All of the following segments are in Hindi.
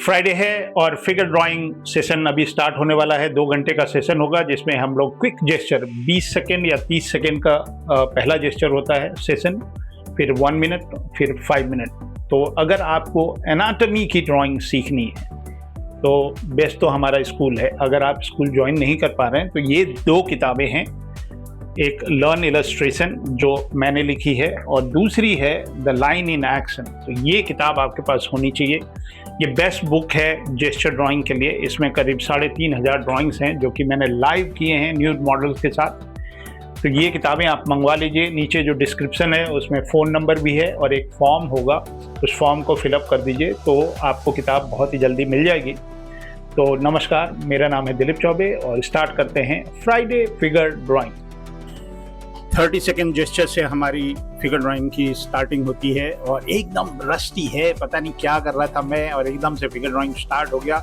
फ्राइडे है और फिगर ड्राइंग सेशन अभी स्टार्ट होने वाला है। 2 घंटे का सेशन होगा जिसमें हम लोग क्विक जेस्चर 20 सेकेंड या 30 सेकेंड का पहला जेस्चर होता है सेशन, फिर 1 मिनट, फिर 5 मिनट। तो अगर आपको एनाटॉमी की ड्राइंग सीखनी है तो बेस्ट तो हमारा स्कूल है। अगर आप स्कूल ज्वाइन नहीं कर पा रहे हैं तो ये 2 किताबें हैं, एक लर्न इलस्ट्रेशन जो मैंने लिखी है और दूसरी है द लाइन इन एक्शन। तो ये किताब आपके पास होनी चाहिए। ये बेस्ट बुक है जेस्चर ड्राइंग के लिए। इसमें करीब 3,500 ड्राइंग्स हैं जो कि मैंने लाइव किए हैं न्यूड मॉडल्स के साथ। तो ये किताबें आप मंगवा लीजिए। नीचे जो डिस्क्रिप्शन है उसमें फ़ोन नंबर भी है और एक फॉर्म होगा, उस फॉर्म को फिलअप कर दीजिए तो आपको किताब बहुत ही जल्दी मिल जाएगी। तो नमस्कार, मेरा नाम है दिलीप चौबे और स्टार्ट करते हैं Friday figure drawing. 30 second gesture से हमारी फिगर ड्राइंग की स्टार्टिंग होती है और एकदम रस्टी है, पता नहीं क्या कर रहा था मैं और एकदम से फिगर ड्राइंग स्टार्ट हो गया।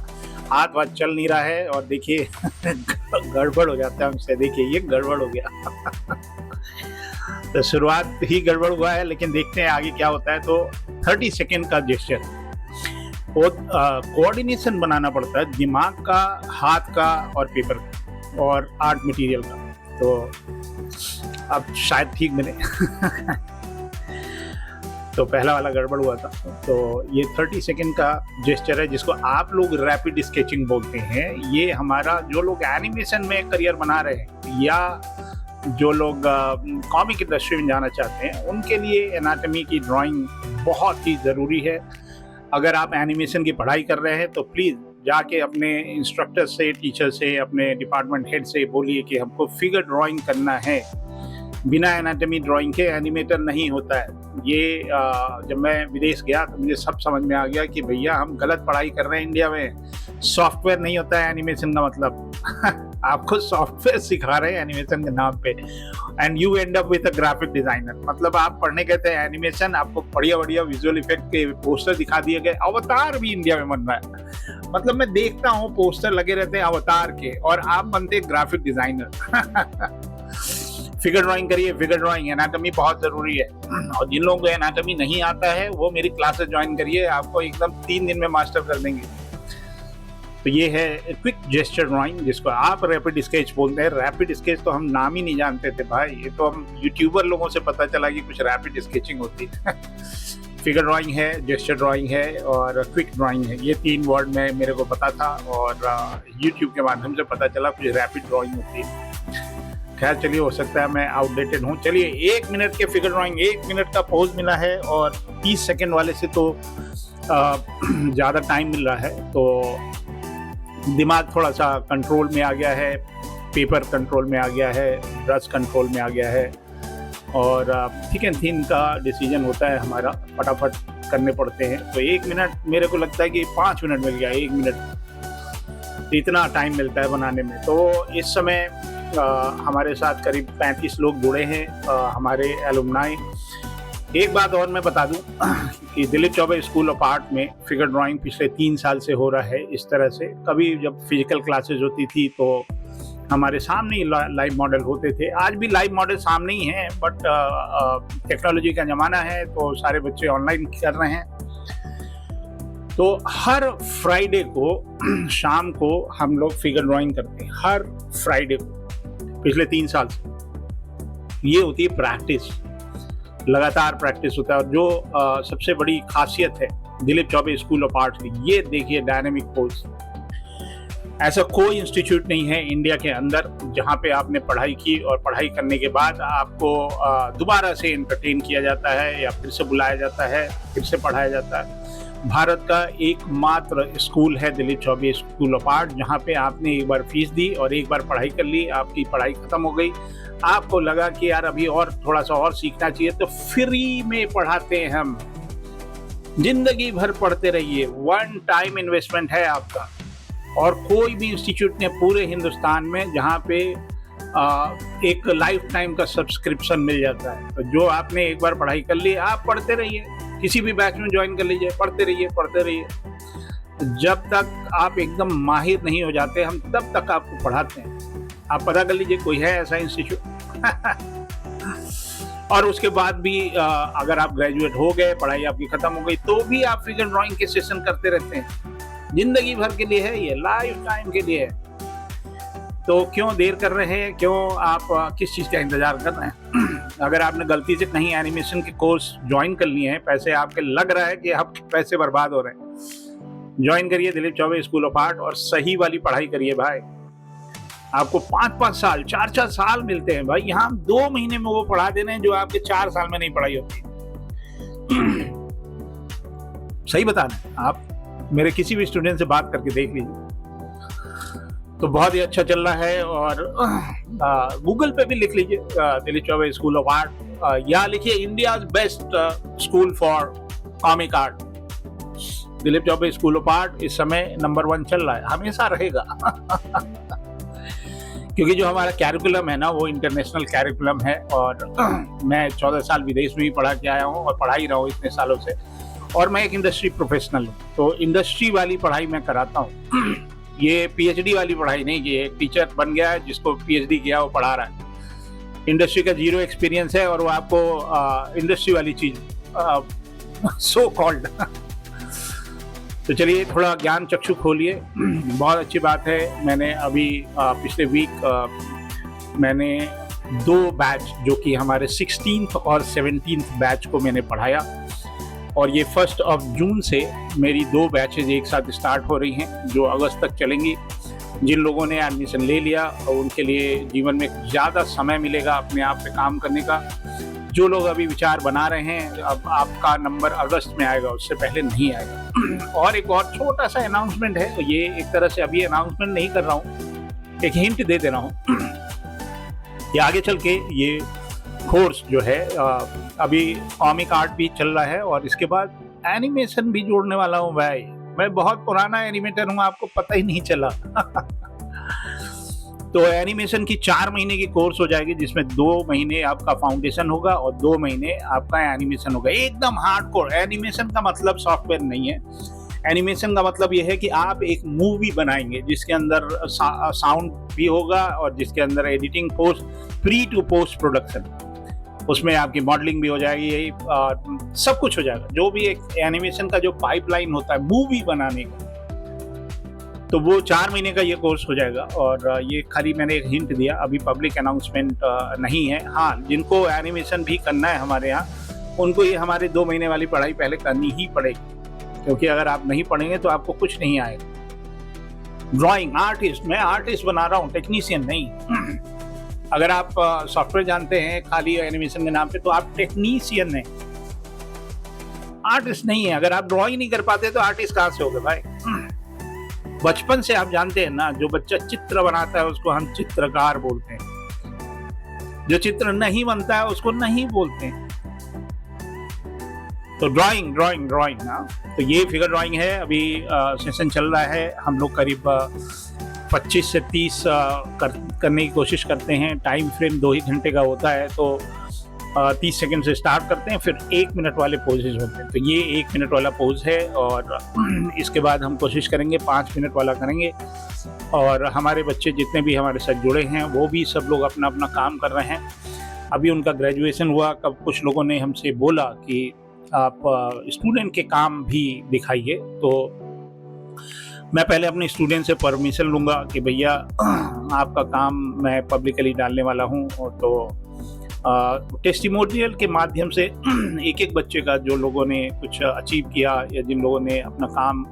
हाथ चल नहीं रहा है और देखिए गड़बड़ हो जाता है हमसे। देखिए ये गड़बड़ हो गया तो शुरुआत ही गड़बड़ हुआ है, लेकिन देखते हैं आगे क्या होता है। तो 30 सेकेंड का जेस्चर कोऑर्डिनेशन बनाना पड़ता है, दिमाग का, हाथ का और पेपर का और आर्ट मटेरियल का। तो अब शायद ठीक मिले तो पहला वाला गड़बड़ हुआ था। तो ये 30 सेकेंड का जेस्चर है जिसको आप लोग रैपिड स्केचिंग बोलते हैं। ये हमारा जो लोग एनिमेशन में करियर बना रहे हैं या जो लोग कॉमिक इंडस्ट्री में जाना चाहते हैं उनके लिए एनाटॉमी की ड्राइंग बहुत ही ज़रूरी है। अगर आप एनिमेशन की पढ़ाई कर रहे हैं तो प्लीज़ जाके अपने इंस्ट्रक्टर से, टीचर से, अपने डिपार्टमेंट हेड से बोलिए कि हमको फिगर ड्राइंग करना है। बिना एनाटॉमी ड्राइंग के एनिमेटर नहीं होता है। ये जब मैं विदेश गया तो मुझे सब समझ में आ गया कि भैया हम गलत पढ़ाई कर रहे हैं इंडिया में। सॉफ्टवेयर नहीं होता है एनिमेशन का मतलब आपको सॉफ्टवेयर सिखा रहे हैं एनिमेशन के नाम पे and you end up with a graphic designer. मतलब आप पढ़ने कहते हैं एनिमेशन, आपको बढ़िया बढ़िया विजुअल इफेक्ट के पोस्टर दिखा दिए गए। अवतार भी इंडिया में बन रहा है। मतलब मैं देखता हूँ पोस्टर लगे रहते हैं अवतार के और आप बनते ग्राफिक डिजाइनर फिगर ड्राइंग करिए। फिगर ड्राइंग एनाटॉमी बहुत ज़रूरी है और जिन लोगों को एनाटॉमी नहीं आता है वो मेरी क्लासेस ज्वाइन करिए, आपको एकदम 3 दिन में मास्टर कर देंगे। तो ये है क्विक जेस्चर ड्राइंग जिसको आप रैपिड स्केच बोलते हैं। रैपिड स्केच तो हम नाम ही नहीं जानते थे भाई, ये तो हम यूट्यूबर लोगों से पता चला कि कुछ रैपिड स्केचिंग होती है फिगर ड्राइंग है, जेस्चर ड्राइंग है और क्विक ड्राइंग है। ये 3 वर्ड में मेरे को पता था और यूट्यूब के माध्यम से पता चला कुछ रैपिड ड्राइंग होती है। खैर चलिए, हो सकता है मैं आउटडेटेड हूँ। चलिए 1 मिनट के फिगर ड्राइंग, 1 मिनट का पोज मिला है और 30 सेकेंड वाले से तो ज़्यादा टाइम मिल रहा है। तो दिमाग थोड़ा सा कंट्रोल में आ गया है, पेपर कंट्रोल में आ गया है, ब्रश कंट्रोल में आ गया है और थिक एंड थिन का डिसीजन होता है हमारा, फटाफट करने पड़ते हैं। तो 1 मिनट मेरे को लगता है कि 5 मिनट मिल गया। 1 मिनट इतना टाइम मिलता है बनाने में। तो इस समय हमारे साथ करीब 35 लोग जुड़े हैं, हमारे एलुमनाई। एक बात और मैं बता दूं कि Dilip Choubey school of art में फिगर ड्राइंग पिछले 3 साल से हो रहा है इस तरह से। कभी जब फिजिकल क्लासेस होती थी तो हमारे सामने ही लाइव मॉडल होते थे। आज भी लाइव मॉडल सामने ही हैं, बट टेक्नोलॉजी का ज़माना है तो सारे बच्चे ऑनलाइन कर रहे हैं। तो हर फ्राइडे को शाम को हम लोग फिगर ड्राइंग करते हैं, हर फ्राइडे को पिछले 3 साल से। ये होती है प्रैक्टिस, लगातार प्रैक्टिस होता है। और जो सबसे बड़ी खासियत है Dilip Choubey school of art की, ये देखिए डायनामिक पोज। ऐसा कोई इंस्टीट्यूट नहीं है इंडिया के अंदर जहाँ पे आपने पढ़ाई की और पढ़ाई करने के बाद आपको दोबारा से एंटरटेन किया जाता है या फिर से बुलाया जाता है, फिर से पढ़ाया जाता है। भारत का एकमात्र स्कूल है Dilip Choubey school of art, जहाँ पे आपने एक बार फीस दी और एक बार पढ़ाई कर ली, आपकी पढ़ाई खत्म हो गई, आपको लगा कि यार अभी और थोड़ा सा और सीखना चाहिए, तो फ्री में पढ़ाते हैं हम। जिंदगी भर पढ़ते रहिए, 1 टाइम इन्वेस्टमेंट है आपका। और कोई भी इंस्टीट्यूट ने पूरे हिंदुस्तान में जहाँ पे एक लाइफ टाइम का सब्सक्रिप्शन मिल जाता है। तो जो आपने एक बार पढ़ाई कर ली, आप पढ़ते रहिए, किसी भी बैच में ज्वाइन कर लीजिए, पढ़ते रहिए पढ़ते रहिए। जब तक आप एकदम माहिर नहीं हो जाते हम तब तक आपको पढ़ाते हैं। आप पता कर लीजिए कोई है ऐसा इंस्टीट्यूट और उसके बाद भी अगर आप ग्रेजुएट हो गए, पढ़ाई आपकी खत्म हो गई, तो भी आप फिगर ड्राइंग के सेशन करते रहते हैं। जिंदगी भर के लिए है, ये लाइफ टाइम के लिए है। तो क्यों देर कर रहे हैं, क्यों आप किस चीज़ का इंतजार कर रहे हैं? अगर आपने गलती से कहीं एनिमेशन के कोर्स ज्वाइन कर लिए हैं, पैसे आपके लग रहा है कि आपके पैसे बर्बाद हो रहे हैं, ज्वाइन करिए Dilip Choubey school of art और सही वाली पढ़ाई करिए भाई। आपको 5-5 साल 4-4 साल मिलते हैं भाई। यहाँ 2 महीने में वो पढ़ा दे रहे हैं जो आपके 4 साल में नहीं पढ़ाई होती। सही बता रहे हैं आप, मेरे किसी भी स्टूडेंट से बात करके देख लीजिए। तो बहुत ही अच्छा चल रहा है। और गूगल पे भी लिख लीजिए Dilip Choubey school of art, या लिखिए India best school for comic art. Dilip Choubey school of art इस समय नंबर 1 चल रहा है, हमेशा रहेगा। क्योंकि जो हमारा कैरिकुलम है ना, वो इंटरनेशनल कैरिकुलम है। और मैं 14 साल विदेश में भी पढ़ा के आया हूँ और पढ़ा ही रहा हूँ इतने सालों से। और मैं एक इंडस्ट्री प्रोफेशनल हूँ, तो इंडस्ट्री वाली पढ़ाई मैं कराता हूँ। ये पीएचडी वाली पढ़ाई नहीं कि एक टीचर बन गया है जिसको पीएचडी किया वो पढ़ा रहा है। इंडस्ट्री का 0 एक्सपीरियंस है और वो आपको इंडस्ट्री वाली चीज सो कॉल्ड। तो चलिए थोड़ा ज्ञान चक्षु खोलिए। बहुत अच्छी बात है। मैंने अभी पिछले वीक मैंने 2 बैच जो कि हमारे 16th और 17th बैच को मैंने पढ़ाया। और ये 1 जून से मेरी 2 बैचेज एक साथ स्टार्ट हो रही हैं जो अगस्त तक चलेंगी। जिन लोगों ने एडमिशन ले लिया और उनके लिए जीवन में ज़्यादा समय मिलेगा अपने आप पे काम करने का। जो लोग अभी विचार बना रहे हैं, अब आपका नंबर अगस्त में आएगा, उससे पहले नहीं आएगा। और एक और छोटा सा अनाउंसमेंट है, तो ये एक तरह से अभी अनाउंसमेंट नहीं कर रहा हूँ, एक हिंट दे रहा हूँ। ये आगे चल के ये कोर्स जो है अभी कॉमिक आर्ट भी चल रहा है और इसके बाद एनिमेशन भी जोड़ने वाला हूँ भाई। मैं बहुत पुराना एनिमेटर हूँ, आपको पता ही नहीं चला। तो एनिमेशन की 4 महीने की कोर्स हो जाएगी जिसमें 2 महीने आपका फाउंडेशन होगा और 2 महीने आपका एनिमेशन होगा। एकदम हार्डकोर। एनिमेशन का मतलब सॉफ्टवेयर नहीं है। एनिमेशन का मतलब यह है कि आप एक मूवी बनाएंगे जिसके अंदर साउंड भी होगा और जिसके अंदर editing, post, pre to post production, उसमें आपकी मॉडलिंग भी हो जाएगी, यही सब कुछ हो जाएगा। जो भी एक एनिमेशन का जो पाइपलाइन होता है मूवी बनाने का, तो वो 4 महीने का ये कोर्स हो जाएगा। और ये खाली मैंने एक हिंट दिया, अभी पब्लिक अनाउंसमेंट नहीं है। हाँ, जिनको एनिमेशन भी करना है हमारे यहाँ, उनको ये हमारे 2 महीने वाली पढ़ाई पहले करनी ही पड़ेगी, क्योंकि अगर आप नहीं पढ़ेंगे तो आपको कुछ नहीं आएगा। ड्राइंग आर्टिस्ट, मैं आर्टिस्ट बना रहा हूँ, टेक्नीशियन नहीं। अगर आप सॉफ्टवेयर जानते हैं खाली एनिमेशन के नाम पे, तो आप टेक्नीशियन हैं, आर्टिस्ट नहीं है। अगर आप ड्राइंग नहीं कर पाते तो आर्टिस्ट कहाँ से होगे भाई? बचपन से आप जानते हैं ना, जो बच्चा चित्र बनाता है उसको हम चित्रकार बोलते हैं, जो चित्र नहीं बनता है उसको नहीं बोलते हैं। तो ड्राइंग ड्राइंग ड्राइंग ना, तो ये फिगर ड्राइंग है। अभी सेशन चल रहा है, हम लोग करीब 25 से 30 करने की कोशिश करते हैं। टाइम फ्रेम 2 ही घंटे का होता है, तो 30 सेकंड से स्टार्ट करते हैं, फिर 1 मिनट वाले पोजेज होते हैं। तो ये 1 मिनट वाला पोज है और इसके बाद हम कोशिश करेंगे 5 मिनट वाला करेंगे। और हमारे बच्चे जितने भी हमारे साथ जुड़े हैं वो भी सब लोग अपना अपना काम कर रहे हैं। अभी उनका ग्रेजुएशन हुआ, कब कुछ लोगों ने हमसे बोला कि आप स्टूडेंट के काम भी दिखाइए। तो मैं पहले अपने स्टूडेंट से परमिशन लूँगा कि भैया आपका काम मैं पब्लिकली डालने वाला हूँ। और तो टेस्टिमोनियल के माध्यम से एक एक बच्चे का, जो लोगों ने कुछ अचीव किया या जिन लोगों ने अपना काम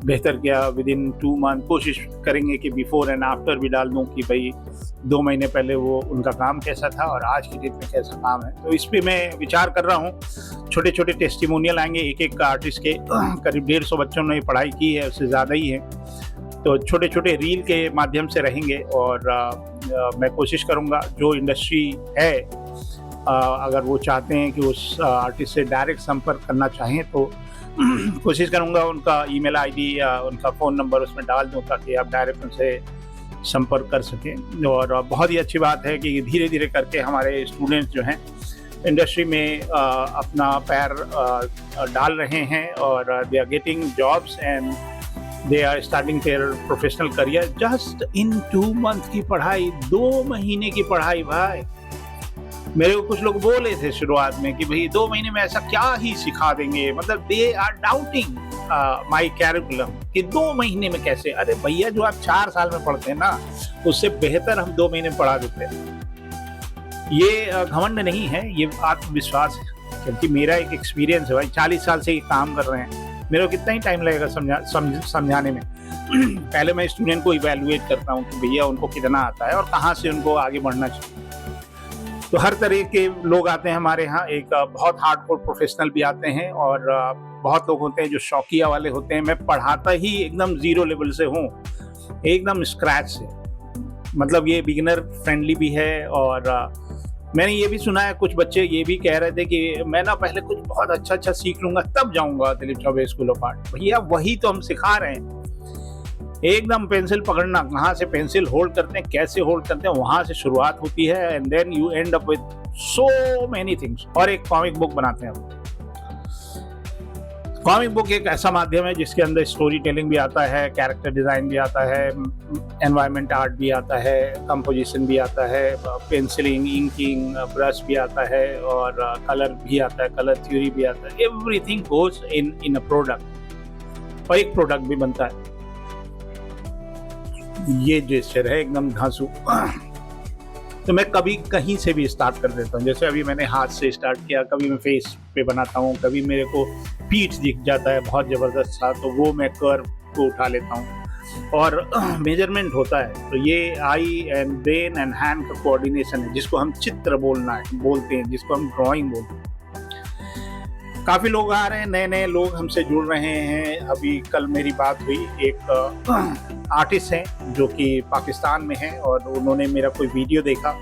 बेहतर किया, विद इन 2 मंथ कोशिश करेंगे कि बिफोर एंड आफ्टर भी डाल दूँ कि भाई 2 महीने पहले वो उनका काम कैसा था और आज की डेट में कैसा काम है। तो इस पर मैं विचार कर रहा हूँ। छोटे छोटे टेस्टिमोनियल आएंगे, एक एक आर्टिस्ट के करीब 150 बच्चों ने पढ़ाई की है, उससे ज़्यादा ही है। तो छोटे छोटे रील के माध्यम से रहेंगे और मैं कोशिश करूंगा जो इंडस्ट्री है, अगर वो चाहते हैं कि उस आर्टिस्ट से डायरेक्ट संपर्क करना चाहें तो कोशिश करूंगा उनका ईमेल आईडी या उनका फ़ोन नंबर उसमें डाल दूं ताकि आप डायरेक्ट उनसे संपर्क कर सकें। और बहुत ही अच्छी बात है कि धीरे धीरे करके हमारे स्टूडेंट्स जो हैं इंडस्ट्री में अपना पैर डाल रहे हैं और they are getting jobs and they are starting their professional career just in 2 month की पढ़ाई, 2 महीने की पढ़ाई भाई। मेरे को कुछ लोग बोले थे शुरुआत में कि भाई 2 महीने में ऐसा क्या ही सिखा देंगे, मतलब they are doubting. My curriculum कि 2 महीने में कैसे। अरे भैया, जो आप 4 साल में पढ़ते हैं ना, उससे बेहतर हम 2 महीने में पढ़ा देते हैं। ये घमंड नहीं है, ये आत्मविश्वास है, क्योंकि मेरा एक एक्सपीरियंस है भाई। 40 साल से ये काम कर रहे हैं, मेरे को कितना ही टाइम लगेगा समझाने में। पहले मैं स्टूडेंट को इवैल्यूएट करता हूँ कि भैया उनको कितना आता है और कहाँ से उनको आगे बढ़ना चाहिए। तो हर तरह के लोग आते हैं हमारे यहाँ। एक बहुत हार्डकोर प्रोफेशनल भी आते हैं और बहुत लोग होते हैं जो शौकिया वाले होते हैं। मैं पढ़ाता ही एकदम 0 लेवल से हूँ, एकदम स्क्रैच से। मतलब ये बिगिनर फ्रेंडली भी है। और मैंने ये भी सुना है, कुछ बच्चे ये भी कह रहे थे कि मैं ना पहले कुछ बहुत अच्छा सीख लूंगा तब जाऊंगा Dilip Choubey school of art. भैया वही तो हम सिखा रहे हैं, एकदम पेंसिल पकड़ना, कहाँ से पेंसिल होल्ड करते हैं, कैसे होल्ड करते हैं, वहां से शुरुआत होती है and then you end up with so many things. और एक कॉमिक बुक बनाते हैं हम। कॉमिक बुक एक ऐसा माध्यम है जिसके अंदर स्टोरी टेलिंग भी आता है, कैरेक्टर डिजाइन भी आता है, एनवायरनमेंट आर्ट भी आता है, कंपोजिशन भी आता है, पेंसिलिंग, इंकिंग, ब्रश भी आता है और कलर भी आता है, कलर थ्योरी भी आता है। Everything goes in a product, और एक प्रोडक्ट भी बनता है। ये जेस्चर है एकदम धांसू। तो मैं कभी कहीं से भी स्टार्ट कर देता हूँ। जैसे अभी मैंने हाथ से स्टार्ट किया, कभी मैं फेस पे बनाता हूँ, कभी मेरे को पीठ दिख जाता है बहुत ज़बरदस्त सा, तो वो मैं कर्व को उठा लेता हूँ और मेजरमेंट होता है। तो ये आई एंड ब्रेन एंड हैंड का कोऑर्डिनेशन है, जिसको हम चित्र बोलते हैं, जिसको हम ड्राइंग बोलते हैं। काफ़ी लोग आ रहे हैं, नए नए लोग हमसे जुड़ रहे हैं। अभी कल मेरी बात हुई, एक आर्टिस्ट हैं जो कि पाकिस्तान में हैं और उन्होंने मेरा कोई वीडियो देखा।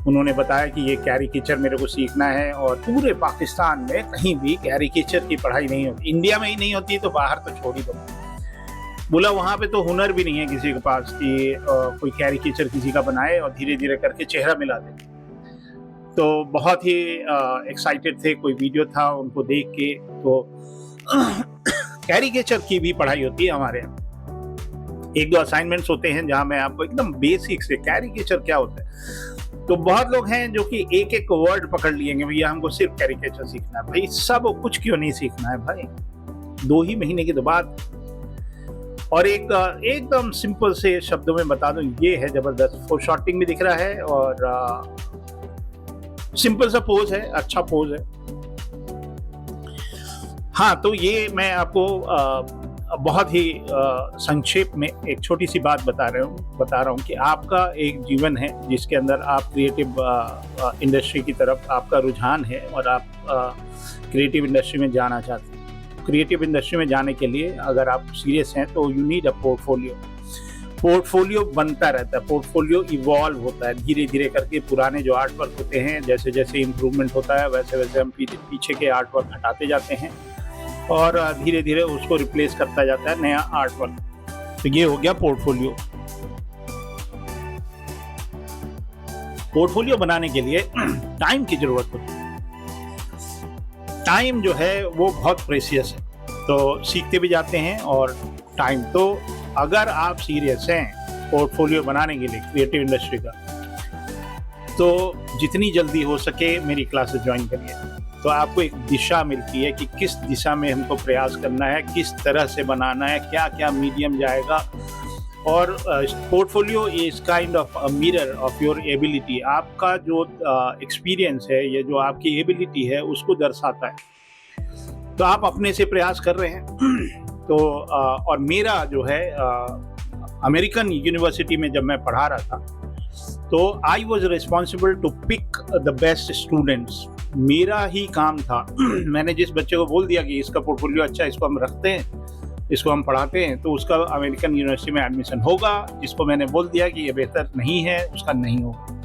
उन्होंने बताया कि ये कैरिकेचर मेरे को सीखना है और पूरे पाकिस्तान में कहीं भी कैरिकेचर की पढ़ाई नहीं होती। इंडिया में ही नहीं होती तो बाहर तो छोड़ ही दो। बोला वहाँ पे तो हुनर भी नहीं है किसी के पास कि कोई कैरिकेचर किसी का बनाए और धीरे धीरे करके चेहरा मिला दे। तो बहुत ही एक्साइटेड थे, कोई वीडियो था उनको देख के। तो कैरिकेचर की भी पढ़ाई होती है हमारे यहाँ। 1-2 असाइनमेंट्स होते हैं जहाँ मैं आपको एकदम बेसिक से कैरिकेचर क्या होता है। तो बहुत लोग हैं जो कि एक एक वर्ड पकड़ लिएंगे, भैया हमको सिर्फ कैरिकेचर सीखना है। भाई सब कुछ क्यों नहीं सीखना है भाई, 2 ही महीने की तो बात। और एक एकदम सिंपल से शब्दों में बता दूं, ये है जबरदस्त। फोरशॉटिंग भी दिख रहा है और सिंपल सा पोज है, अच्छा पोज है। हाँ, तो ये मैं आपको बहुत ही संक्षेप में एक छोटी सी बात बता रहा हूँ कि आपका एक जीवन है जिसके अंदर आप क्रिएटिव इंडस्ट्री की तरफ आपका रुझान है और आप क्रिएटिव इंडस्ट्री में जाना चाहते हैं। क्रिएटिव इंडस्ट्री में जाने के लिए अगर आप सीरियस हैं तो you need a portfolio. Portfolio बनता रहता है, पोर्टफोलियो इवॉल्व होता है धीरे धीरे करके। पुराने जो आर्ट वर्क होते हैं, जैसे जैसे इम्प्रूवमेंट होता है वैसे वैसे हम पीछे के आर्ट वर्क हटाते जाते हैं और धीरे धीरे उसको रिप्लेस करता जाता है नया आर्ट वर्क। तो ये हो गया पोर्टफोलियो। पोर्टफोलियो बनाने के लिए टाइम की जरूरत होती है। टाइम जो है वो बहुत प्रेशियस है, तो सीखते भी जाते हैं और टाइम। तो अगर आप सीरियस हैं पोर्टफोलियो बनाने के लिए क्रिएटिव इंडस्ट्री का, तो जितनी जल्दी हो सके मेरी क्लासेस ज्वाइन करिए। तो आपको एक दिशा मिलती है कि किस दिशा में हमको प्रयास करना है, किस तरह से बनाना है, क्या क्या मीडियम जाएगा। और portfolio is kind of a mirror of your ability. आपका जो एक्सपीरियंस है, ये जो आपकी एबिलिटी है, उसको दर्शाता है। तो आप अपने से प्रयास कर रहे हैं। तो और मेरा जो है अमेरिकन यूनिवर्सिटी में जब मैं पढ़ा रहा था, तो I was responsible to pick the best students. मेरा ही काम था। मैंने जिस बच्चे को बोल दिया कि इसका पोर्टफोलियो अच्छा है, इसको हम रखते हैं, इसको हम पढ़ाते हैं, तो उसका अमेरिकन यूनिवर्सिटी में एडमिशन होगा। जिसको मैंने बोल दिया कि ये बेहतर नहीं है, उसका नहीं होगा।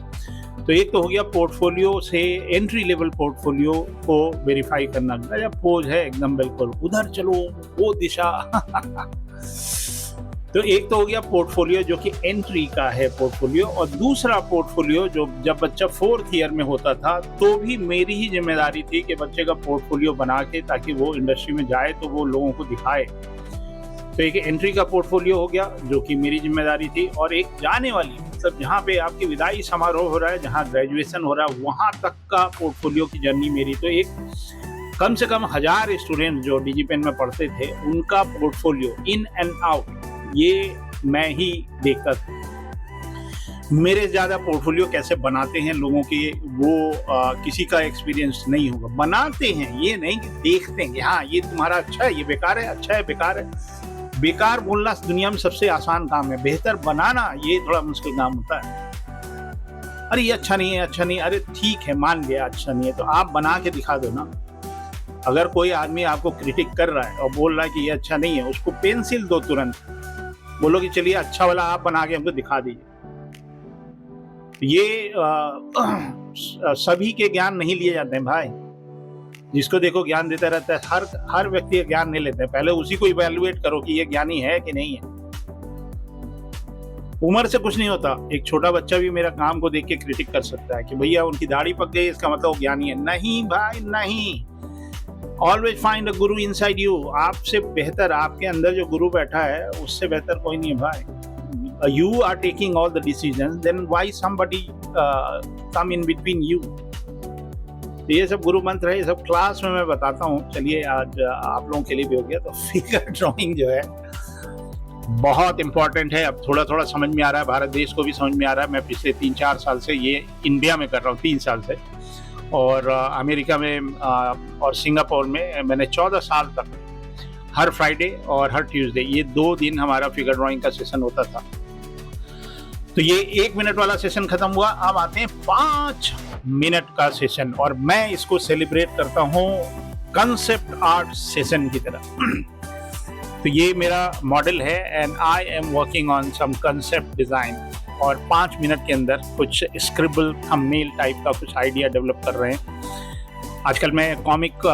तो एक तो हो गया पोर्टफोलियो से एंट्री लेवल पोर्टफोलियो को वेरीफाई करना। मेरा पोज है एकदम बिल्कुल उधर चलो, वो दिशा। तो एक तो हो गया पोर्टफोलियो जो कि एंट्री का है पोर्टफोलियो, और दूसरा पोर्टफोलियो जो जब बच्चा 4th ईयर में होता था तो भी मेरी ही जिम्मेदारी थी कि बच्चे का पोर्टफोलियो बना के, ताकि वो इंडस्ट्री में जाए तो वो लोगों को दिखाए। तो एक एंट्री का पोर्टफोलियो हो गया जो कि मेरी जिम्मेदारी थी, और एक जाने वाली, मतलब जहाँ पे आपकी विदाई समारोह हो रहा है, जहाँ ग्रेजुएशन हो रहा है, वहाँ तक का पोर्टफोलियो की जर्नी मेरी। तो एक कम से कम 1000 स्टूडेंट जो डिजिपेन में पढ़ते थे उनका पोर्टफोलियो इन एंड आउट ये मैं ही देखता था। मेरे ज़्यादा पोर्टफोलियो कैसे बनाते हैं लोगों के वो किसी का एक्सपीरियंस नहीं होगा। बनाते हैं, ये नहीं कि देखते हैं कि हाँ ये तुम्हारा अच्छा है, ये बेकार है, अच्छा है, बेकार है। बेकार बोलना दुनिया में सबसे आसान काम है, बेहतर बनाना ये थोड़ा मुश्किल काम होता है। अरे ये अच्छा नहीं है, अच्छा नहीं, अरे ठीक है मान लिया अच्छा नहीं है तो आप बना के दिखा दो ना। अगर कोई आदमी आपको क्रिटिक कर रहा है और बोल रहा है कि ये अच्छा नहीं है, उसको पेंसिल दो, तुरंत बोलो कि चलिए अच्छा वाला आप बना के हमको दिखा दीजिए। ये सभी के ज्ञान नहीं लिए जाते हैं भाई। जिसको देखो ज्ञान देता रहता है, हर व्यक्ति ज्ञान नहीं लेते हैं। पहले उसी को इवैल्यूएट करो कि ये ज्ञानी है कि नहीं है। उम्र से कुछ नहीं होता। एक छोटा बच्चा भी मेरा काम को देख के क्रिटिक कर सकता है कि भैया उनकी दाढ़ी पक गई इसका मतलब वो ज्ञानी है। नहीं भाई नहीं। Always find a Guru inside you. आपसे बेहतर आपके अंदर जो गुरु बैठा है उससे बेहतर कोई नहीं है भाई। You are taking all the decisions, then why somebody come in between you? ये सब गुरु मंत्र है, ये सब क्लास में मैं बताता हूँ। चलिए आज आप लोगों के लिए भी हो गया। तो फिगर ड्राइंग जो है बहुत इंपॉर्टेंट है। अब थोड़ा थोड़ा समझ में आ रहा है, भारत देश को भी समझ में आ रहा है। मैं पिछले 3-4 साल से ये इंडिया में कर रहा हूँ, 3 साल से, और अमेरिका में और सिंगापुर में मैंने 14 साल तक हर फ्राइडे और हर ट्यूसडे ये 2 दिन हमारा फिगर ड्राइंग का सेशन होता था। तो ये 1 मिनट वाला सेशन खत्म हुआ, अब आते हैं 5 मिनट का सेशन, और मैं इसको सेलिब्रेट करता हूँ कंसेप्ट आर्ट सेशन की तरह। तो ये मेरा मॉडल है and I am working on some concept design, और 5 मिनट के अंदर कुछ स्क्रिबल थंबनेल टाइप का कुछ आइडिया डेवलप कर रहे हैं। आजकल मैं comic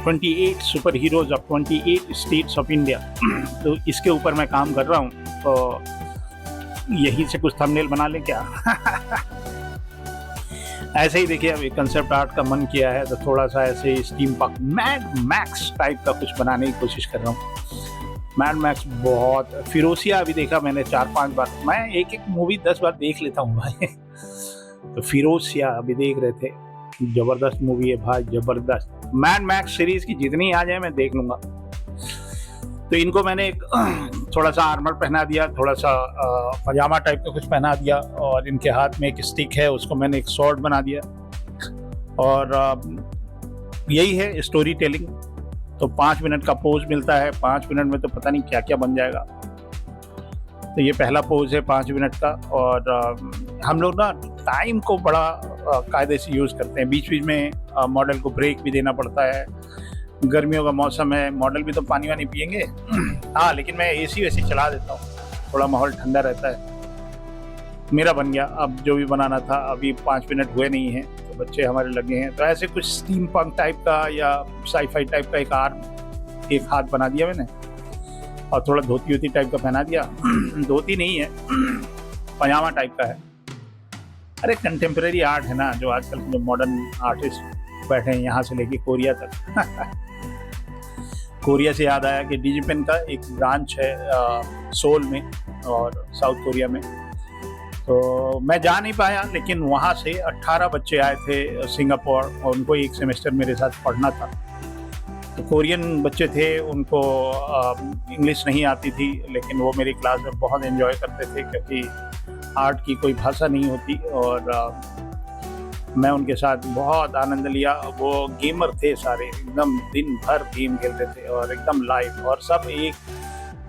28 super heroes of 28 states of India, तो इसके ऊपर मैं काम कर रहा हूँ। तो यही से कुछ थंबनेल बना लें क्या? ऐसे ही देखिए, अभी कंसेप्ट आर्ट का मन किया है तो थोड़ा सा ऐसे स्टीम पक मैड मैक्स टाइप का कुछ बनाने की कोशिश कर रहा हूँ। मैड मैक्स बहुत, फिरोसिया अभी देखा मैंने 4-5 बार। मैं एक मूवी 10 बार देख लेता हूँ भाई। तो फिरोसिया अभी देख रहे थे, जबरदस्त मूवी है भाई, जबरदस्त। मैड मैक्स सीरीज की जितनी आ जाए मैं देख लूंगा। तो इनको मैंने एक थोड़ा सा आर्मर पहना दिया, थोड़ा सा पजामा टाइप का कुछ पहना दिया, और इनके हाथ में एक स्टिक है उसको मैंने एक स्वॉर्ड बना दिया, और यही है स्टोरी टेलिंग। तो 5 मिनट का पोज मिलता है, 5 मिनट में तो पता नहीं क्या क्या बन जाएगा। तो ये पहला पोज है 5 मिनट का, और हम लोग ना टाइम को बड़ा कायदे से यूज़ करते हैं। बीच बीच में मॉडल को ब्रेक भी देना पड़ता है। गर्मियों का मौसम है, मॉडल भी तो पानी वानी पियेंगे। हाँ, लेकिन मैं एसी वैसी चला देता हूँ, थोड़ा माहौल ठंडा रहता है। मेरा बन गया। अब जो भी बनाना था, अभी 5 मिनट हुए नहीं हैं तो बच्चे हमारे लगे हैं। तो ऐसे कुछ स्टीम पंक टाइप का या साईफाई टाइप का एक हाथ बना दिया मैंने, और थोड़ा धोती वोती टाइप का पहना दिया। धोती नहीं है, पजामा टाइप का है। अरे कंटेम्प्रेरी आर्ट है ना, जो आजकल जो मॉडर्न आर्टिस्ट बैठे हैं यहाँ से लेके कोरिया तक। कोरिया से याद आया कि डिजिपेन का एक ब्रांच है सोल में और साउथ कोरिया में। तो मैं जा नहीं पाया, लेकिन वहाँ से 18 बच्चे आए थे सिंगापुर, और उनको एक सेमेस्टर मेरे साथ पढ़ना था। तो कोरियन बच्चे थे, उनको इंग्लिश नहीं आती थी, लेकिन वो मेरी क्लास में बहुत एंजॉय करते थे, क्योंकि आर्ट की कोई भाषा नहीं होती, और मैं उनके साथ बहुत आनंद लिया। वो गेमर थे सारे, एकदम दिन भर गेम खेलते थे और एकदम लाइव, और सब एक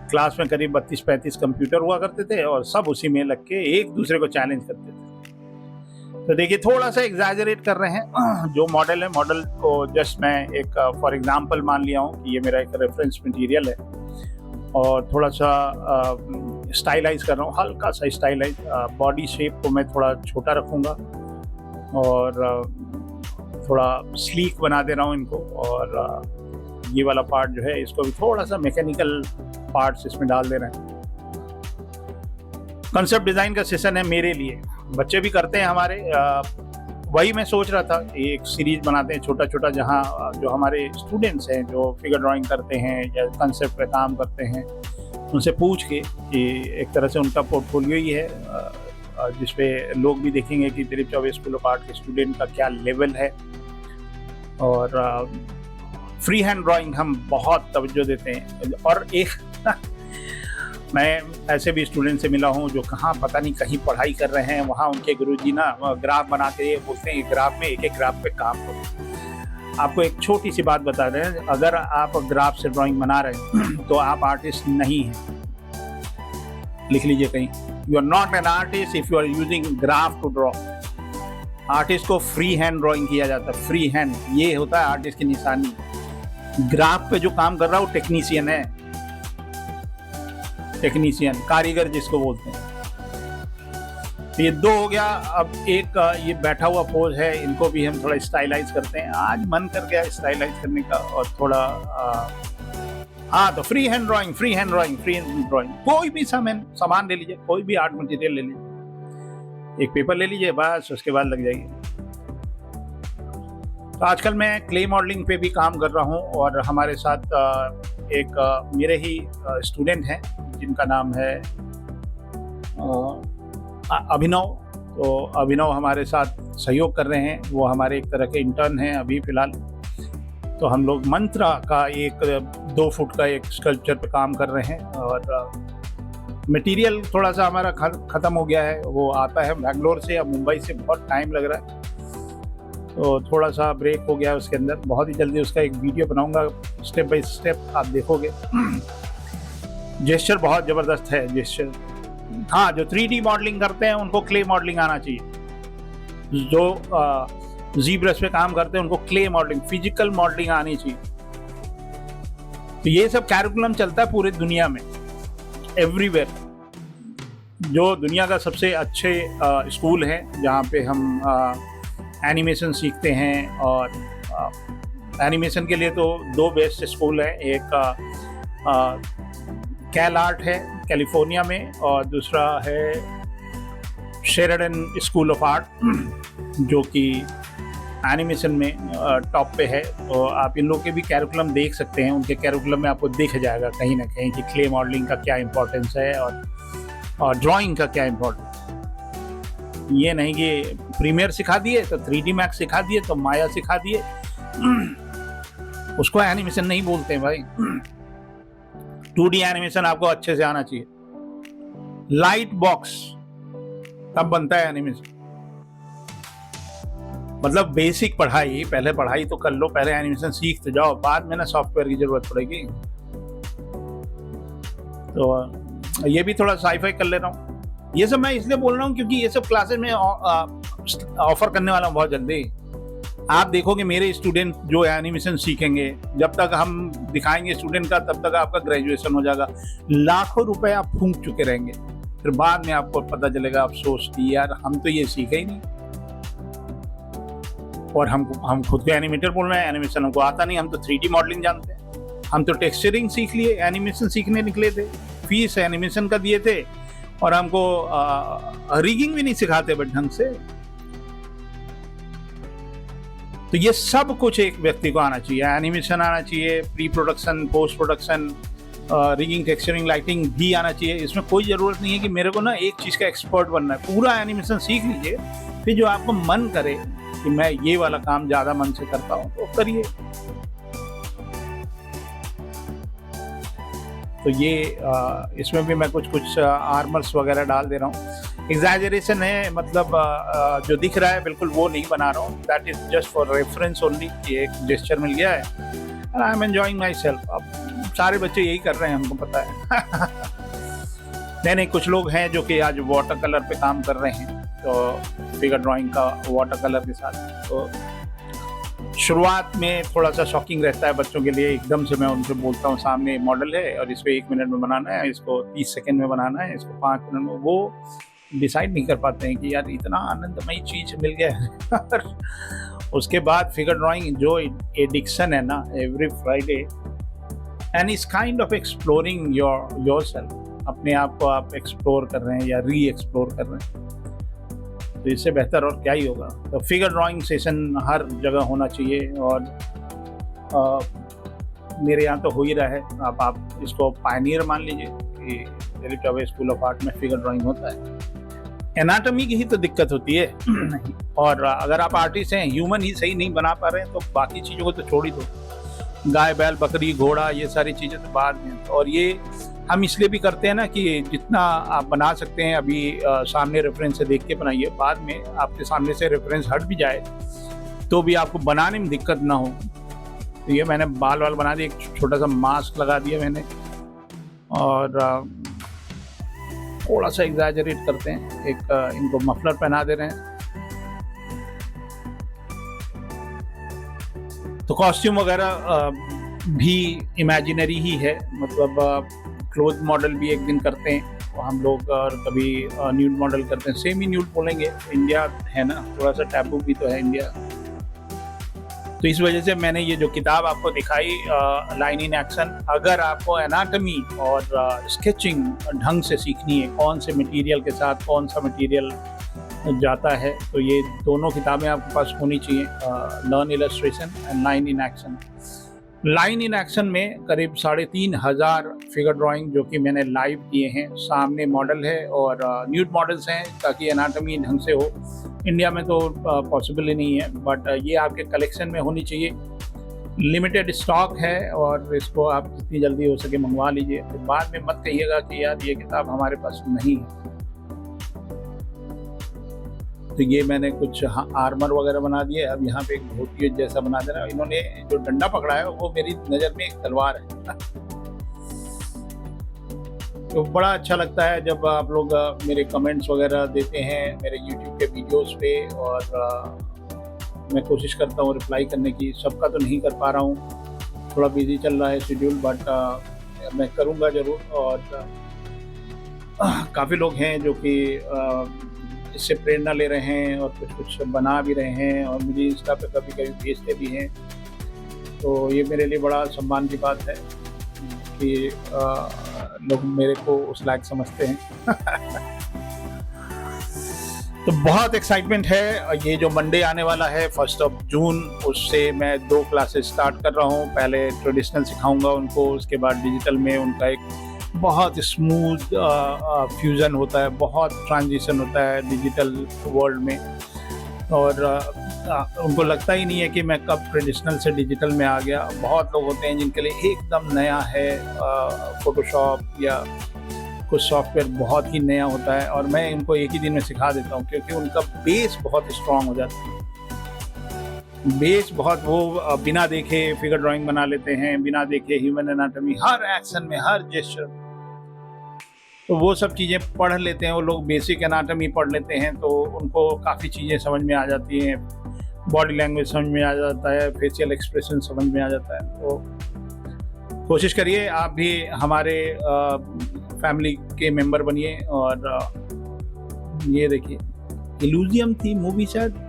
क्लास में करीब 32-35 कंप्यूटर हुआ करते थे, और सब उसी में लग के एक दूसरे को चैलेंज करते थे। तो देखिए, थोड़ा सा एग्जैजरेट कर रहे हैं। जो मॉडल है, मॉडल को जस्ट मैं एक फॉर एग्जांपल मान लिया हूँ कि ये मेरा एक रेफरेंस मटेरियल है, और थोड़ा सा स्टाइलाइज कर रहा हूँ, हल्का सा स्टाइलाइज। बॉडी शेप को मैं थोड़ा छोटा रखूँगा, और थोड़ा स्लीक बना दे रहा हूँ इनको, और ये वाला पार्ट जो है इसको भी थोड़ा सा मैकेनिकल पार्ट्स इसमें डाल दे रहे हैं। कंसेप्ट डिज़ाइन का सेशन है मेरे लिए, बच्चे भी करते हैं हमारे। वही मैं सोच रहा था, एक सीरीज बनाते हैं छोटा छोटा, जहाँ जो हमारे स्टूडेंट्स हैं जो फिगर ड्राइंग करते हैं या कंसेप्ट पे काम करते हैं, उनसे पूछ के कि एक तरह से उनका पोर्टफोलियो ही है, जिसपे लोग भी देखेंगे कि Dilip Choubey school of art के स्टूडेंट का क्या लेवल है। और फ्री हैंड ड्राइंग हम बहुत तवज्जो देते हैं। और एक मैं ऐसे भी स्टूडेंट से मिला हूँ जो कहाँ पता नहीं कहीं पढ़ाई कर रहे हैं, वहाँ उनके गुरुजी ना ग्राफ बना के ये बोलते हैं ग्राफ में एक एक ग्राफ पे काम करो। आपको एक छोटी सी बात बता रहे हैं, अगर आप ग्राफ से ड्राइंग बना रहे हैं तो आप आर्टिस्ट नहीं हैं। लिख लीजिए कहीं, you are not an artist if you are using graph to draw. Artist को फ्री हैंड ड्राइंग किया जाता है, फ्री हैंड, ये होता है आर्टिस्ट की निशानी। ग्राफ पे जो काम कर रहा है वो टेक्नीशियन है, टेक्नीशियन, कारीगर जिसको बोलते हैं। तो ये दो हो गया। अब एक ये बैठा हुआ पोज है, इनको भी हम थोड़ा स्टाइलाइज करते हैं। आज मन कर गया स्टाइलाइज करने का और थोड़ा हाँ, तो free hand drawing, free hand drawing, free hand drawing. कोई भी सामान ले लीजिए, कोई भी आर्ट मटेरियल ले लीजिए, एक पेपर ले लीजिए, बस उसके बाद लग जाइए। तो आजकल मैं क्ले मॉडलिंग पे भी काम कर रहा हूँ और हमारे साथ एक मेरे ही स्टूडेंट हैं जिनका नाम है अभिनव। तो अभिनव हमारे साथ सहयोग कर रहे हैं, वो हमारे एक तरह के इंटर्न हैं अभी फ़िलहाल। तो हम लोग मंत्रा का एक 2 फुट का एक स्कल्पचर पे काम कर रहे हैं और मटेरियल थोड़ा सा हमारा ख़त्म हो गया है। वो आता है बेंगलोर से या मुंबई से, बहुत टाइम लग रहा है, तो थोड़ा सा ब्रेक हो गया है उसके अंदर। बहुत ही जल्दी उसका एक वीडियो बनाऊंगा, स्टेप बाय स्टेप आप देखोगे। जेस्चर बहुत ज़बरदस्त है, जेस्चर। हाँ, जो 3D मॉडलिंग करते हैं उनको क्ले मॉडलिंग आना चाहिए। जो जी ब्रश पे काम करते हैं उनको क्ले मॉडलिंग, फिजिकल मॉडलिंग आनी चाहिए। तो ये सब कैरिकुलम चलता है पूरी दुनिया में, एवरीवेयर। जो दुनिया का सबसे अच्छे स्कूल है जहाँ पे हम एनिमेशन सीखते हैं, और एनिमेशन के लिए तो 2 बेस्ट स्कूल हैं। एक कैल आर्ट है कैलिफोर्निया में और दूसरा है शेरिडन स्कूल ऑफ आर्ट जो कि एनिमेशन में टॉप पे है। तो आप इन लोगों के भी कैरिकुलम देख सकते हैं, उनके कैरिकुलम में आपको दिख जाएगा कहीं ना कहीं कि क्ले मॉडलिंग का क्या इम्पोर्टेंस है और ड्राइंग का क्या इम्पोर्टेंस। ये नहीं कि प्रीमियर सिखा दिए तो 3D मैक्स सिखा दिए तो माया सिखा दिए, उसको एनिमेशन नहीं बोलते हैं भाई। 2D एनिमेशन आपको अच्छे से आना चाहिए। लाइट बॉक्स तब बनता है एनिमेशन, मतलब बेसिक पढ़ाई, पहले पढ़ाई तो कर लो, पहले एनिमेशन सीख तो जाओ, बाद में ना सॉफ्टवेयर की जरूरत पड़ेगी। तो ये भी थोड़ा साइफाई कर ले रहा हूँ। ये सब मैं इसलिए बोल रहा हूँ क्योंकि ये सब क्लासेस में ऑफर करने वाला हूँ बहुत जल्दी। आप देखोगे मेरे स्टूडेंट जो एनिमेशन सीखेंगे, जब तक हम दिखाएंगे स्टूडेंट का तब तक आपका ग्रेजुएशन हो जाएगा। लाखों रुपए आप फूंक चुके रहेंगे, फिर बाद में आपको पता चलेगा अफसोस कि यार हम तो ये सीखे ही नहीं। और हम खुद को एनिमेटर बोल रहे हैं, एनिमेशन हमको आता नहीं, हम तो 3D मॉडलिंग जानते हैं। हम तो टेक्सचरिंग सीख लिए, एनिमेशन सीखने निकले थे, फीस एनिमेशन का दिए थे और हमको रिगिंग भी नहीं सिखाते बट ढंग से। तो ये सब कुछ एक व्यक्ति को आना चाहिए, एनिमेशन आना चाहिए, pre production, post production, rigging, texturing, lighting भी आना चाहिए। इसमें कोई ज़रूरत नहीं है कि मेरे को ना एक चीज़ का एक्सपर्ट बनना है। पूरा एनिमेशन सीख लीजिए, फिर जो आपको मन करे कि मैं ये वाला काम ज़्यादा मन से करता हूँ तो करिए। तो ये इसमें भी मैं कुछ आर्मर्स वगैरह डाल दे रहा हूँ। एग्जैजरेशन है, मतलब जो दिख रहा है बिल्कुल वो नहीं बना रहा हूँ। That is just for reference only कि एक जेस्चर मिल गया है and I am enjoying my self. अब सारे बच्चे यही कर रहे हैं, हमको पता है। नहीं, कुछ लोग हैं जो कि आज वाटर कलर पे काम कर रहे हैं, तो फिगर ड्राइंग का वाटर कलर के साथ। तो शुरुआत में थोड़ा सा शॉकिंग रहता है बच्चों के लिए। एकदम से मैं उनसे बोलता हूँ सामने मॉडल है और इसको 1 मिनट में बनाना है, इसको 30 सेकेंड में बनाना है, इसको 5 मिनट में, वो डिसाइड नहीं कर पाते हैं कि यार इतना आनंदमयी चीज़ मिल गया है। उसके बाद फिगर ड्राइंग जो एडिक्शन है ना, every Friday, and is kind of exploring yourself. अपने आप को आप एक्सप्लोर कर रहे हैं या री एक्सप्लोर कर रहे हैं, तो इससे बेहतर और क्या ही होगा। तो फिगर ड्राइंग सेशन हर जगह होना चाहिए और मेरे यहाँ तो हो ही रहा है। आप इसको पायनियर मान लीजिए कि दिलीप चावे स्कूल ऑफ आर्ट में फिगर ड्राइंग होता है। एनाटॉमी की ही तो दिक्कत होती है। और अगर आप आर्टिस्ट हैं, ह्यूमन ही सही नहीं बना पा रहे हैं तो बाकी चीज़ों को तो छोड़ ही दो। गाय बैल बकरी घोड़ा ये सारी चीज़ें तो बाद में। और ये हम इसलिए भी करते हैं ना कि जितना आप बना सकते हैं अभी सामने रेफरेंस से देख के बनाइए, बाद में आपके सामने से रेफरेंस हट भी जाए तो भी आपको बनाने में दिक्कत ना हो। तो ये मैंने बाल वाल बना दिए, एक छोटा सा मास्क लगा दिया मैंने, और थोड़ा सा एग्जैजरेट करते हैं, एक इनको मफलर पहना दे रहे हैं। तो कॉस्ट्यूम वगैरह भी इमेजिनरी ही है, मतलब क्लोथ मॉडल भी एक दिन करते हैं तो हम लोग, और कभी न्यूड मॉडल करते हैं। सेमी न्यूड बोलेंगे, इंडिया है ना, थोड़ा सा टैबू भी तो है इंडिया। तो इस वजह से मैंने ये जो किताब आपको दिखाई, लाइन इन एक्शन, अगर आपको एनाटमी और स्केचिंग ढंग से सीखनी है, कौन से मटेरियल के साथ कौन सा मटेरियल जाता है, तो ये दोनों किताबें आपके पास होनी चाहिए, learn illustration and line in action. Line in action में करीब 3,500 फिगर ड्राइंग जो कि मैंने लाइव किए हैं, सामने मॉडल है और न्यूड मॉडल्स हैं ताकि एनाटमी ढंग से हो। इंडिया में तो पॉसिबल ही नहीं है, बट ये आपके कलेक्शन में होनी चाहिए। लिमिटेड स्टॉक है और इसको आप जितनी जल्दी हो सके मंगवा लीजिए, तो बाद में मत कहिएगा कि यार ये किताब हमारे पास नहीं है। तो ये मैंने कुछ आर्मर वगैरह बना दिए। अब यहाँ पे एक धोती जैसा बना देना। इन्होंने जो डंडा पकड़ा है वो मेरी नज़र में एक तलवार है। तो बड़ा अच्छा लगता है जब आप लोग मेरे कमेंट्स वगैरह देते हैं मेरे यूट्यूब के वीडियोस पे, और मैं कोशिश करता हूँ रिप्लाई करने की। सबका तो नहीं कर पा रहा हूँ, थोड़ा बिजी चल रहा है शेड्यूल, बट मैं करूँगा ज़रूर। और काफ़ी लोग हैं जो कि इससे प्रेरणा ले रहे हैं और कुछ कुछ बना भी रहे हैं, और मुझे इंस्टा पे कभी कभी भेजते भी हैं। तो ये मेरे लिए बड़ा सम्मान की बात है कि लोग मेरे को उस लायक समझते हैं। तो बहुत एक्साइटमेंट है। ये जो मंडे आने वाला है 1 जून, उससे मैं 2 क्लासेस स्टार्ट कर रहा हूँ। पहले ट्रेडिशनल सिखाऊंगा उनको, उसके बाद डिजिटल में उनका एक बहुत स्मूथ फ्यूज़न होता है, बहुत ट्रांजिशन होता है डिजिटल वर्ल्ड में, और उनको लगता ही नहीं है कि मैं कब ट्रेडिशनल से डिजिटल में आ गया। बहुत लोग होते हैं जिनके लिए एकदम नया है फोटोशॉप या कुछ सॉफ्टवेयर बहुत ही नया होता है, और मैं इनको एक ही दिन में सिखा देता हूँ क्योंकि उनका बेस बहुत स्ट्रांग हो जाता है। बेस बहुत, वो बिना देखे फिगर ड्राइंग बना लेते हैं, बिना देखे ह्यूमन एनाटॉमी, हर एक्शन में हर जेस्चर, तो वो सब चीज़ें पढ़ लेते हैं वो लोग। बेसिक एनाटॉमी पढ़ लेते हैं तो उनको काफ़ी चीज़ें समझ में आ जाती हैं, बॉडी लैंग्वेज समझ में आ जाता है, फेशियल एक्सप्रेशन समझ में आ जाता है। तो कोशिश करिए आप भी हमारे फैमिली के मेंबर बनिए। और ये देखिए, इल्यूजियम थी मूवी शायद,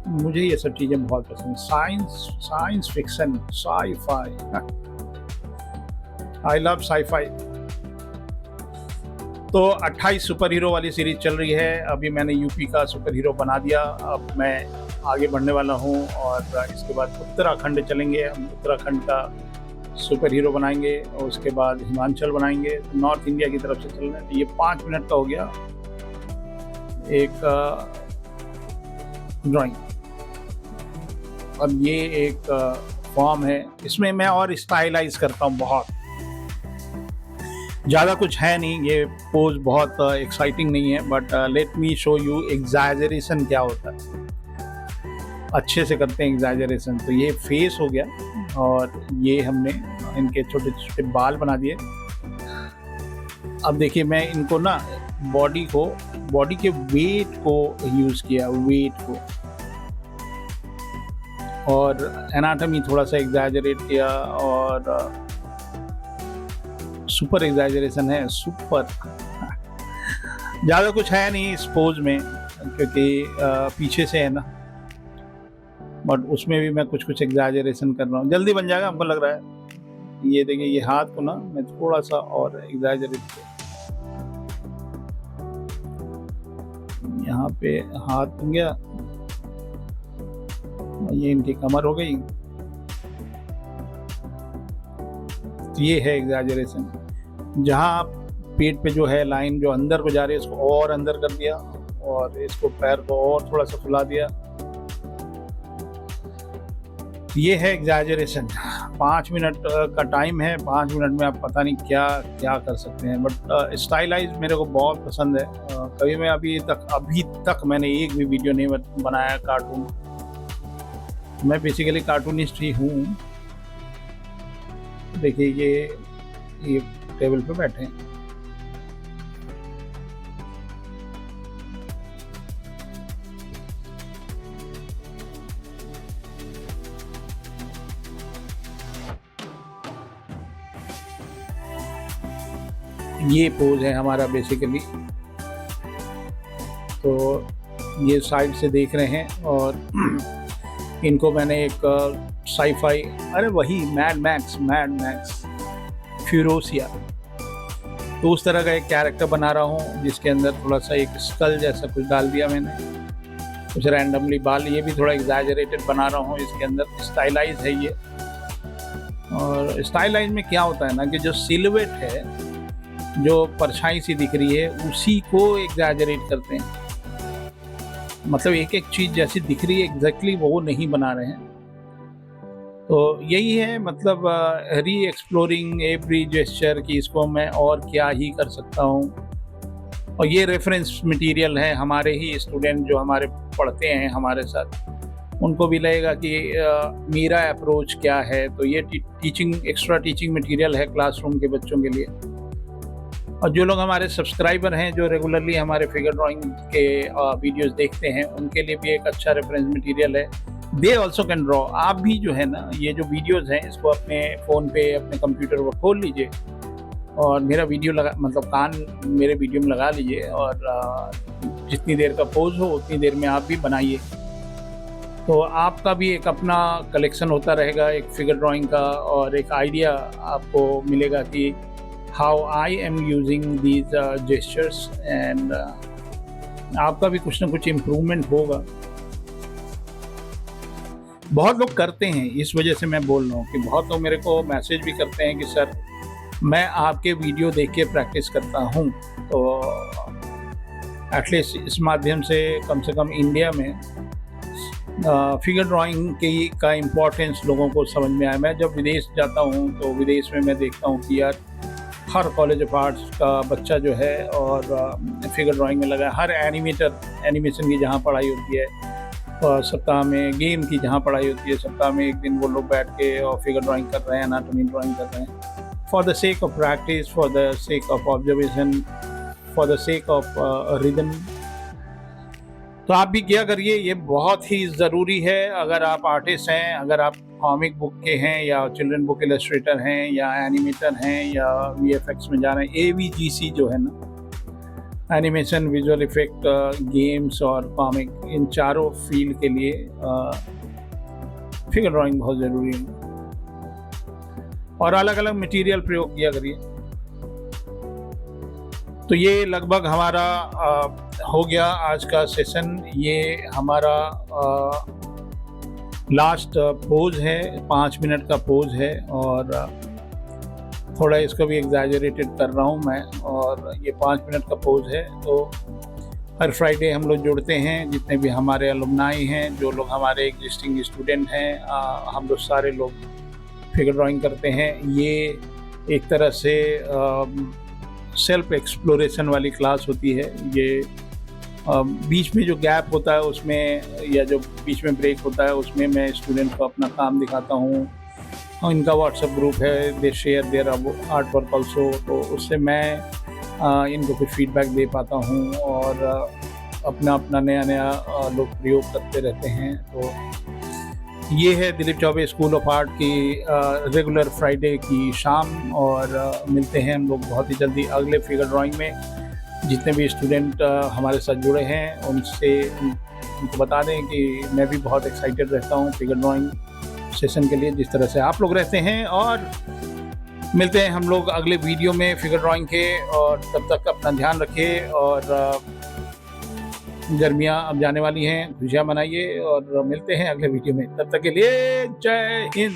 मुझे ये सब चीज़ें बहुत पसंद, science fiction, sci-fi, I love sci-fi. तो 28 सुपर हीरो वाली सीरीज चल रही है। अभी मैंने यूपी का सुपर हीरो बना दिया, अब मैं आगे बढ़ने वाला हूँ, और इसके बाद उत्तराखंड चलेंगे। हम उत्तराखंड का सुपर हीरो बनाएंगे, और उसके बाद हिमाचल बनाएंगे, नॉर्थ इंडिया की तरफ से चल रहे हैं। तो ये 5 मिनट का हो गया एक ड्राइंग। अब ये एक फॉर्म है, इसमें मैं और स्टाइलाइज करता हूँ बहुत, ज़्यादा कुछ है नहीं, ये पोज बहुत एक्साइटिंग नहीं है, but let me show you exaggeration क्या होता है। अच्छे से करते हैं एग्जैजरेशन। तो ये फेस हो गया, और ये हमने इनके छोटे छोटे बाल बना दिए। अब देखिए, मैं इनको ना बॉडी के वेट को यूज़ किया, वेट को, और एनाटॉमी थोड़ा सा एग्जैजरेट किया, और सुपर एग्जैजरेशन है, सुपर। ज़्यादा कुछ है नहीं इस पोज में क्योंकि पीछे से है ना, बट उसमें भी मैं कुछ कुछ एग्जैजरेशन कर रहा हूँ। जल्दी बन जाएगा हमको लग रहा है। ये देखिए, ये हाथ को ना मैं थोड़ा सा और एग्जैजरेट किया, यहाँ पे हाथ बन गया, ये इनकी कमर हो गई। तो ये है एग्जैजरेशन। जहाँ पेट पे जो है लाइन जो अंदर को जा रही है, इसको और अंदर कर दिया, और इसको पैर को और थोड़ा सा फुला दिया। ये है एग्जैजरेशन। 5 मिनट का टाइम है, 5 मिनट में आप पता नहीं क्या क्या कर सकते हैं, बट स्टाइलाइज मेरे को बहुत पसंद है। कभी मैं अभी तक मैंने एक भी वीडियो नहीं बनाया कार्टून। मैं बेसिकली कार्टूनिस्ट ही हूँ। देखिए ये टेबल पे बैठे हैं। ये पोज है हमारा बेसिकली। तो ये साइड से देख रहे हैं और इनको मैंने एक साईफाई, अरे वही मैड मैक्स फ्यूरोसिया, तो उस तरह का एक कैरेक्टर बना रहा हूँ जिसके अंदर थोड़ा सा एक स्कल जैसा कुछ डाल दिया मैंने, कुछ रैंडमली बाल। ये भी थोड़ा एग्जैजरेटेड बना रहा हूँ इसके अंदर। स्टाइलाइज है ये। और स्टाइलाइज में क्या होता है ना कि जो सिलुएट है, जो परछाई सी दिख रही है, उसी को एग्जैजरेट करते हैं। मतलब एक एक चीज़ जैसी दिख रही है एग्जैक्टली वो नहीं बना रहे हैं। तो यही है, मतलब री एक्सप्लोरिंग एवरी जेस्चर की इसको मैं और क्या ही कर सकता हूँ। और ये रेफरेंस मटेरियल है हमारे ही स्टूडेंट जो हमारे पढ़ते हैं हमारे साथ, उनको भी लगेगा कि मेरा अप्रोच क्या है। तो ये एक्स्ट्रा टीचिंग मटेरियल है क्लासरूम के बच्चों के लिए। और जो लोग हमारे सब्सक्राइबर हैं, जो रेगुलरली हमारे फिगर ड्राइंग के वीडियोस देखते हैं, उनके लिए भी एक अच्छा रेफरेंस मटेरियल है। They also can draw. आप भी जो है ना, ये जो वीडियोस हैं इसको अपने फ़ोन पे, अपने कंप्यूटर पर खोल लीजिए और मेरा वीडियो कान मेरे वीडियो में लगा लीजिए और जितनी देर का पोज हो उतनी देर में आप भी बनाइए। तो आपका भी एक अपना कलेक्शन होता रहेगा एक फिगर ड्राइंग का, और एक आइडिया आपको मिलेगा कि how I am using these gestures, and आपका भी कुछ ना कुछ इम्प्रूवमेंट होगा। बहुत लोग करते हैं, इस वजह से मैं बोल रहा हूँ कि बहुत लोग मेरे को मैसेज भी करते हैं कि सर मैं आपके वीडियो देख के प्रैक्टिस करता हूँ। तो एटलीस्ट इस माध्यम से कम इंडिया में फिगर ड्राइंग का इम्पोर्टेंस लोगों को समझ में आया। मैं जब विदेश जाता हूँ तो विदेश में मैं देखता हूँ कि यार हर कॉलेज ऑफ आर्ट्स का बच्चा जो है और फिगर ड्राइंग में लगा है। हर एनिमेशन की जहाँ पढ़ाई होती है, और सप्ताह में गेम की जहाँ पढ़ाई होती है, सप्ताह में एक दिन वो लोग बैठ के और फिगर ड्राइंग कर रहे हैं, एनाटॉमी ड्राइंग कर रहे हैं, for the sake of practice, for the sake of observation, for the sake of rhythm. तो आप भी क्या करिए, ये बहुत ही ज़रूरी है। अगर आप आर्टिस्ट हैं, अगर आप कॉमिक बुक के हैं, या चिल्ड्रन बुक इलस्ट्रेटर हैं, या एनिमेटर हैं, या VFX में जा रहे हैं, AVGC जो है ना, एनिमेशन, विजुअल इफेक्ट, गेम्स और कॉमिक, इन चारों फील्ड के लिए फिगर ड्राइंग बहुत ज़रूरी है। और अलग अलग मटेरियल प्रयोग किया करिए। तो ये लगभग हमारा हो गया आज का सेशन। ये हमारा लास्ट पोज है, 5 मिनट का पोज है, और थोड़ा इसको भी एग्जैजरेटेड कर रहा हूँ मैं। और ये 5 मिनट का पोज है। तो हर फ्राइडे हम लोग जुड़ते हैं, जितने भी हमारे अलुमनाई हैं, जो लोग हमारे एग्जिस्टिंग स्टूडेंट हैं, हम लोग सारे लोग फिगर ड्राइंग करते हैं। ये एक तरह से सेल्फ एक्सप्लोरेशन वाली क्लास होती है। ये बीच में जो गैप होता है उसमें, या जो बीच में ब्रेक होता है उसमें, मैं स्टूडेंट को अपना काम दिखाता हूँ। इनका व्हाट्सएप ग्रुप है, they share their art work also, तो उससे मैं इनको कुछ फीडबैक दे पाता हूँ, और अपना नया लोग प्रयोग करते रहते हैं। तो ये है Dilip Choubey school of art की रेगुलर फ्राइडे की शाम। और मिलते हैं हम लोग बहुत ही जल्दी अगले फिगर ड्राइंग में। जितने भी स्टूडेंट हमारे साथ जुड़े हैं उनको बता दें कि मैं भी बहुत एक्साइटेड रहता हूँ फिगर ड्राइंग सेशन के लिए, जिस तरह से आप लोग रहते हैं। और मिलते हैं हम लोग अगले वीडियो में फिगर ड्राइंग के। और तब तक अपना ध्यान रखिए, और गर्मियाँ अब जाने वाली हैं, खुशियाँ मनाइए, और मिलते हैं अगले वीडियो में। तब तक के लिए जय हिंद।